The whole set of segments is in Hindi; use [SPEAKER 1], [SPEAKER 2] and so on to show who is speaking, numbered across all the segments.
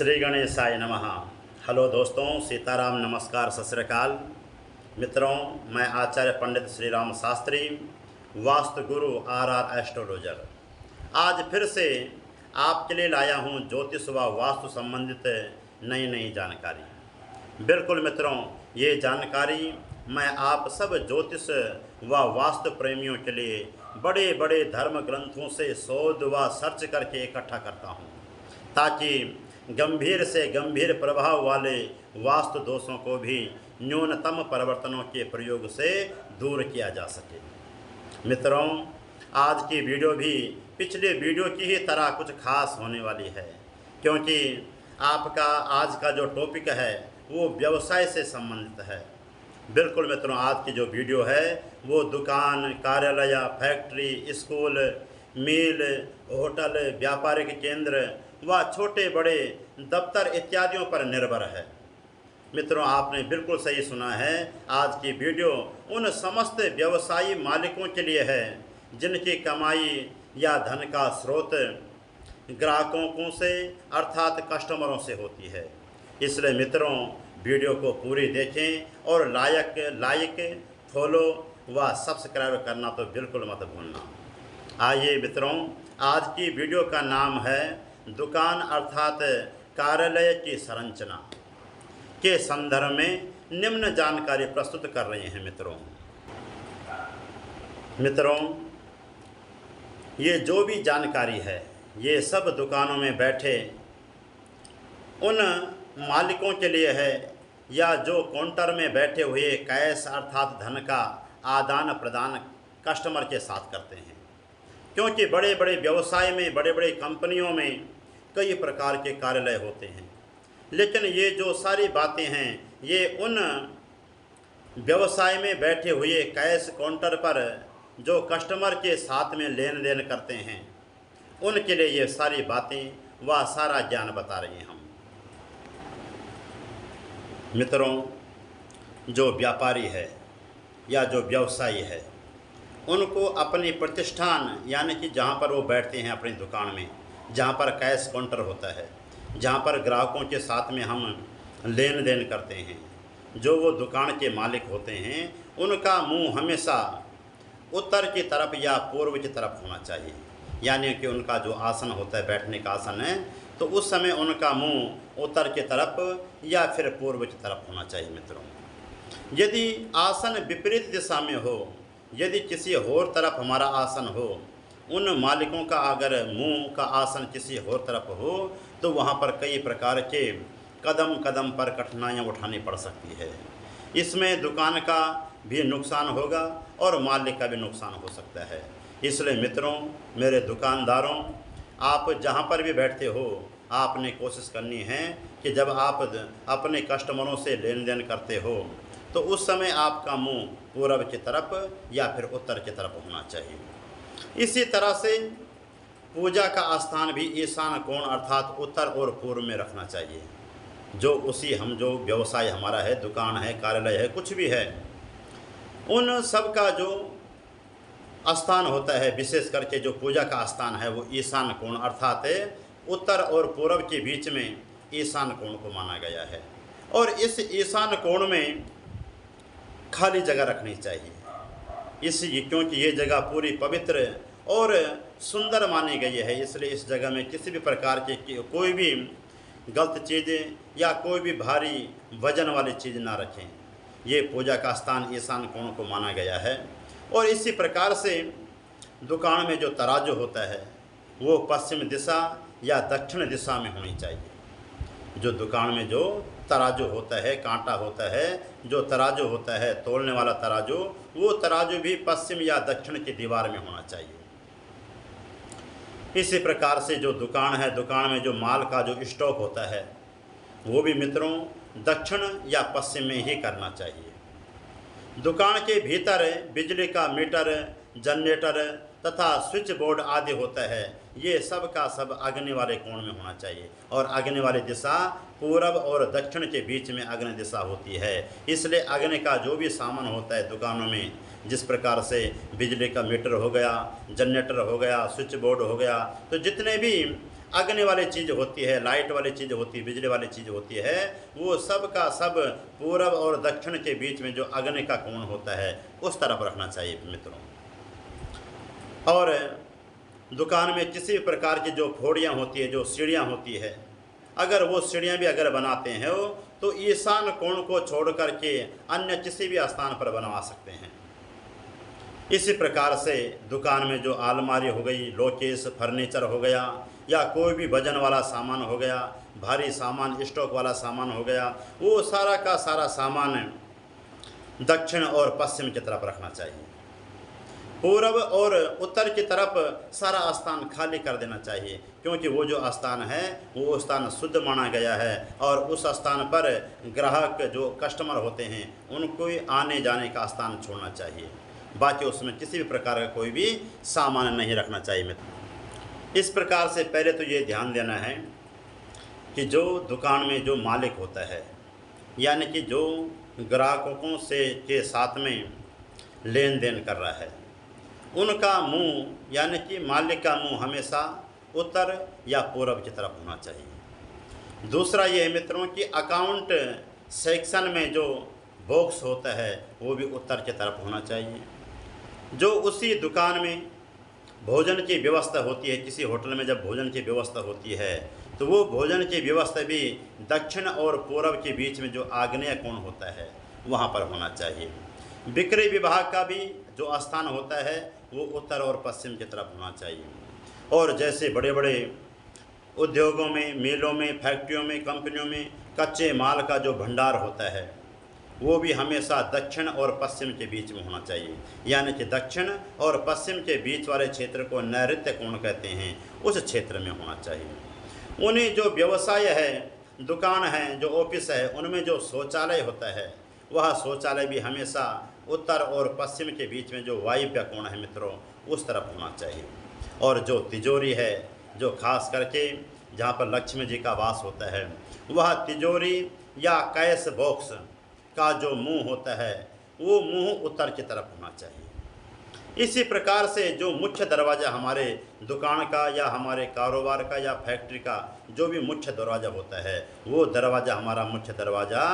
[SPEAKER 1] श्री गणेशाय नमः। हेलो दोस्तों, सीताराम, नमस्कार, सत श्री अकाल। मित्रों, मैं आचार्य पंडित श्री राम शास्त्री, वास्तु गुरु आर एस्ट्रोलॉजर, आज फिर से आपके लिए लाया हूं ज्योतिष व वास्तु संबंधित नई नई जानकारी। बिल्कुल मित्रों, ये जानकारी मैं आप सब ज्योतिष व वास्तु प्रेमियों के लिए बड़े बड़े धर्म ग्रंथों से शोध व सर्च करके इकट्ठा करता हूँ, ताकि गंभीर से गंभीर प्रभाव वाले वास्तु दोषों को भी न्यूनतम परिवर्तनों के प्रयोग से दूर किया जा सके। मित्रों, आज की वीडियो भी पिछले वीडियो की ही तरह कुछ खास होने वाली है, क्योंकि आपका आज का जो टॉपिक है वो व्यवसाय से संबंधित है। बिल्कुल मित्रों, आज की जो वीडियो है वो दुकान, कार्यालय, फैक्ट्री, स्कूल, मिल, होटल, व्यापारिक केंद्र व छोटे बड़े दफ्तर इत्यादियों पर निर्भर है। मित्रों, आपने बिल्कुल सही सुना है। आज की वीडियो उन समस्त व्यवसायी मालिकों के लिए है जिनकी कमाई या धन का स्रोत ग्राहकों से अर्थात कस्टमरों से होती है। इसलिए मित्रों, वीडियो को पूरी देखें और लाइक, फॉलो व सब्सक्राइब करना तो बिल्कुल मत भूलना। आइए मित्रों, आज की वीडियो का नाम है दुकान अर्थात कार्यालय की संरचना के संदर्भ में निम्न जानकारी प्रस्तुत कर रहे हैं। मित्रों, ये जो भी जानकारी है ये सब दुकानों में बैठे उन मालिकों के लिए है या जो काउंटर में बैठे हुए कैश अर्थात धन का आदान प्रदान कस्टमर के साथ करते हैं। क्योंकि बड़े बड़े व्यवसाय में, बड़े बड़े कंपनियों में कई प्रकार के कार्यालय होते हैं, लेकिन ये जो सारी बातें हैं ये उन व्यवसाय में बैठे हुए कैश काउंटर पर जो कस्टमर के साथ में लेन देन करते हैं उनके लिए ये सारी बातें व सारा ज्ञान बता रहे हैं हम। मित्रों, जो व्यापारी है या जो व्यवसायी है उनको अपनी प्रतिष्ठान यानी कि जहाँ पर वो बैठते हैं अपनी दुकान में, जहाँ पर कैश काउंटर होता है, जहाँ पर ग्राहकों के साथ में हम लेन देन करते हैं, जो वो दुकान के मालिक होते हैं उनका मुंह हमेशा उत्तर की तरफ या पूर्व की तरफ होना चाहिए। यानी कि उनका जो आसन होता है, बैठने का आसन है, तो उस समय उनका मुंह उत्तर की तरफ या फिर पूर्व की तरफ होना चाहिए। मित्रों, यदि आसन विपरीत दिशा में हो, यदि किसी और तरफ हमारा आसन हो, उन मालिकों का अगर मुंह का आसन किसी और तरफ हो तो वहाँ पर कई प्रकार के कदम कदम पर कठिनाइयाँ उठानी पड़ सकती है। इसमें दुकान का भी नुकसान होगा और मालिक का भी नुकसान हो सकता है। इसलिए मित्रों, मेरे दुकानदारों, आप जहाँ पर भी बैठते हो आपने कोशिश करनी है कि जब आप अपने कस्टमरों से लेन देन करते हो तो उस समय आपका मुंह पूर्व की तरफ या फिर उत्तर की तरफ होना चाहिए। इसी तरह से पूजा का स्थान भी ईशान कोण अर्थात उत्तर और पूर्व में रखना चाहिए। जो व्यवसाय हमारा है, दुकान है, कार्यालय है, कुछ भी है, उन सब का जो स्थान होता है, विशेष करके जो पूजा का स्थान है वो ईशान कोण अर्थात उत्तर और पूर्व के बीच में ईशान कोण को माना गया है। और इस ईशान कोण में खाली जगह रखनी चाहिए, क्योंकि ये जगह पूरी पवित्र और सुंदर मानी गई है। इसलिए इस जगह में किसी भी प्रकार की कोई भी गलत चीज़ें या कोई भी भारी वजन वाली चीज़ ना रखें। ये पूजा का स्थान ईशान कोण को माना गया है। और इसी प्रकार से दुकान में जो तराजू होता है वो पश्चिम दिशा या दक्षिण दिशा में होनी चाहिए। जो दुकान में जो तराजू होता है, कांटा होता है, जो तराजू होता है, तोलने वाला तराजू, वो तराजू भी पश्चिम या दक्षिण की दीवार में होना चाहिए। इसी प्रकार से जो दुकान है, दुकान में जो माल का जो स्टॉक होता है वो भी मित्रों दक्षिण या पश्चिम में ही करना चाहिए। दुकान के भीतर बिजली का मीटर, जनरेटर तथा स्विच बोर्ड आदि होता है, ये सब का सब अग्नि वाले कोण में होना चाहिए। और अग्नि वाली दिशा पूरब और दक्षिण के बीच में अग्नि दिशा होती है। इसलिए अग्नि का जो भी सामान होता है दुकानों में, जिस प्रकार से बिजली का मीटर हो गया, जनरेटर हो गया, स्विच बोर्ड हो गया, तो जितने भी अग्नि वाली चीज़ होती है, लाइट वाली चीज़ होती है, बिजली वाली चीज़ होती है, वो सब का सब पूरब और दक्षिण के बीच में जो अग्नि का कोण होता है उस तरफ रखना चाहिए मित्रों। और दुकान में किसी भी प्रकार की जो फोड़ियाँ होती है, जो सीढ़ियाँ होती है, अगर वो सीढ़ियाँ भी अगर बनाते हैं वो तो ईशान कोण को छोड़ करके अन्य किसी भी स्थान पर बनवा सकते हैं। इसी प्रकार से दुकान में जो अलमारी हो गई, लोकेश, फर्नीचर हो गया, या कोई भी वजन वाला सामान हो गया, भारी सामान, स्टॉक वाला सामान हो गया, वो सारा का सारा सामान दक्षिण और पश्चिम की तरफ रखना चाहिए। पूर्व और उत्तर की तरफ सारा स्थान खाली कर देना चाहिए, क्योंकि वो जो स्थान है वो स्थान शुद्ध माना गया है और उस स्थान पर ग्राहक जो कस्टमर होते हैं उनको आने जाने का स्थान छोड़ना चाहिए। बाकी उसमें किसी भी प्रकार का कोई भी सामान नहीं रखना चाहिए। इस प्रकार से पहले तो ये ध्यान देना है कि जो दुकान में जो मालिक होता है, यानी कि जो ग्राहकों से के साथ में लेन देन कर रहा है, उनका मुंह यानी कि मालिक का मुंह हमेशा उत्तर या पूर्व की तरफ होना चाहिए। दूसरा ये है मित्रों कि अकाउंट सेक्शन में जो बॉक्स होता है वो भी उत्तर की तरफ होना चाहिए। जो उसी दुकान में भोजन की व्यवस्था होती है, किसी होटल में जब भोजन की व्यवस्था होती है तो वो भोजन की व्यवस्था भी दक्षिण और पूर्व के बीच में जो आग्नेय कोण होता है वहाँ पर होना चाहिए। बिक्री विभाग का भी जो स्थान होता है वो उत्तर और पश्चिम की तरफ होना चाहिए। और जैसे बड़े बड़े उद्योगों में, मिलों में, फैक्ट्रियों में, कंपनियों में कच्चे माल का जो भंडार होता है वो भी हमेशा दक्षिण और पश्चिम के बीच में होना चाहिए। यानी कि दक्षिण और पश्चिम के बीच वाले क्षेत्र को नैऋत्य कोण कहते हैं, उस क्षेत्र में होना चाहिए। उन्हें जो व्यवसाय है, दुकान है, जो ऑफिस है, उनमें जो शौचालय होता है वह शौचालय भी हमेशा उत्तर और पश्चिम के बीच में जो वायव्य कोण है मित्रों उस तरफ होना चाहिए। और जो तिजोरी है, जो खास करके जहाँ पर लक्ष्मी जी का वास होता है, वह तिजोरी या कैश बॉक्स का जो मुंह होता है वो मुंह उत्तर की तरफ होना चाहिए। इसी प्रकार से जो मुख्य दरवाज़ा हमारे दुकान का या हमारे कारोबार का या फैक्ट्री का जो भी मुख्य दरवाज़ा होता है वो दरवाज़ा, हमारा मुख्य दरवाज़ा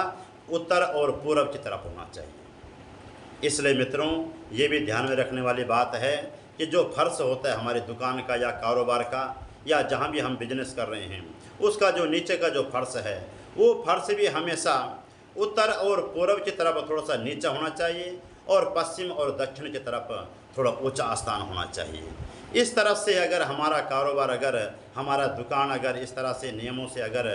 [SPEAKER 1] उत्तर और पूर्व की तरफ होना चाहिए। इसलिए मित्रों ये भी ध्यान में रखने वाली बात है कि जो फर्श होता है हमारे दुकान का या कारोबार का या जहाँ भी हम बिजनेस कर रहे हैं उसका जो नीचे का जो फर्श है वो फर्श भी हमेशा उत्तर और पूर्व की तरफ थोड़ा सा नीचा होना चाहिए और पश्चिम और दक्षिण की तरफ थोड़ा ऊंचा स्थान होना चाहिए। इस तरफ से अगर हमारा कारोबार, अगर हमारा दुकान अगर इस तरह से नियमों से अगर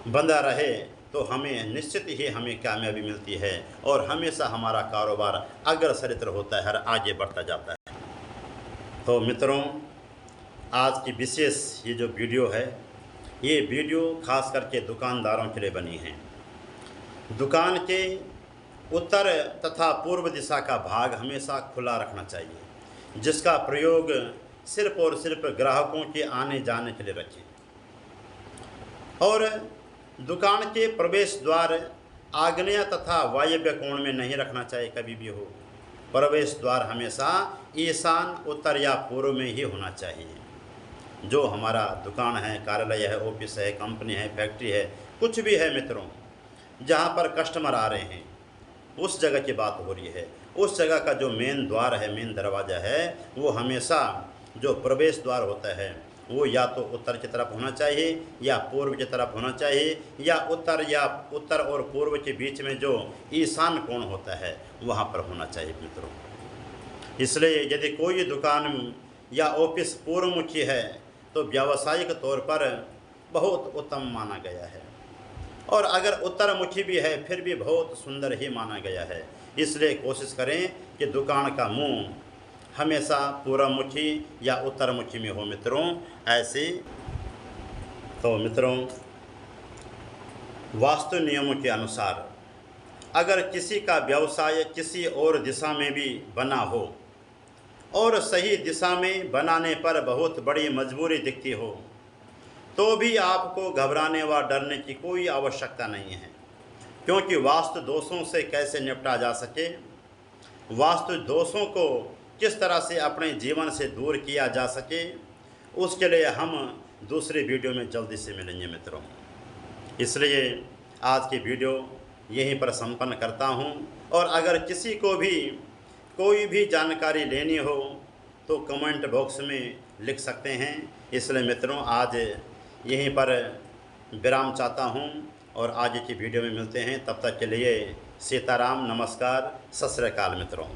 [SPEAKER 1] बंधा रहे तो हमें निश्चित ही हमें कामयाबी मिलती है और हमेशा हमारा कारोबार अग्रसरित होता है, हर आगे बढ़ता जाता है। तो मित्रों आज की विशेष ये जो वीडियो है, ये वीडियो खास करके दुकानदारों के लिए बनी है। दुकान के उत्तर तथा पूर्व दिशा का भाग हमेशा खुला रखना चाहिए, जिसका प्रयोग सिर्फ और सिर्फ ग्राहकों के आने जाने के लिए रखें। और दुकान के प्रवेश द्वार आग्नेय तथा वायव्य कोण में नहीं रखना चाहिए, कभी भी हो। प्रवेश द्वार हमेशा ईशान, उत्तर या पूर्व में ही होना चाहिए। जो हमारा दुकान है, कार्यालय है, ऑफिस है, कंपनी है, फैक्ट्री है, कुछ भी है मित्रों, जहाँ पर कस्टमर आ रहे हैं उस जगह की बात हो रही है, उस जगह का जो मेन द्वार है, मेन दरवाज़ा है, वो हमेशा जो प्रवेश द्वार होता है वो या तो उत्तर की तरफ होना चाहिए या पूर्व की तरफ होना चाहिए या उत्तर और पूर्व के बीच में जो ईशान कोण होता है वहाँ पर होना चाहिए मित्रों। इसलिए यदि कोई दुकान या ऑफिस पूर्वमुखी है तो व्यावसायिक तौर पर बहुत उत्तम माना गया है, और अगर उत्तरमुखी भी है फिर भी बहुत सुंदर ही माना गया है। इसलिए कोशिश करें कि दुकान का मुंह हमेशा पूर्वमुखी या उत्तरमुखी में हो मित्रों। ऐसे तो मित्रों वास्तु नियमों के अनुसार अगर किसी का व्यवसाय किसी और दिशा में भी बना हो और सही दिशा में बनाने पर बहुत बड़ी मजबूरी दिखती हो तो भी आपको घबराने व डरने की कोई आवश्यकता नहीं है, क्योंकि वास्तु दोषों से कैसे निपटा जा सके, वास्तु दोषों को किस तरह से अपने जीवन से दूर किया जा सके, उसके लिए हम दूसरे वीडियो में जल्दी से मिलेंगे मित्रों। इसलिए आज की वीडियो यहीं पर संपन्न करता हूं, और अगर किसी को भी कोई भी जानकारी लेनी हो तो कमेंट बॉक्स में लिख सकते हैं। इसलिए मित्रों आज यहीं पर विराम चाहता हूं, और आज की वीडियो में मिलते हैं। तब तक के लिए सीताराम, नमस्कार, सत श्री अकाल मित्रों।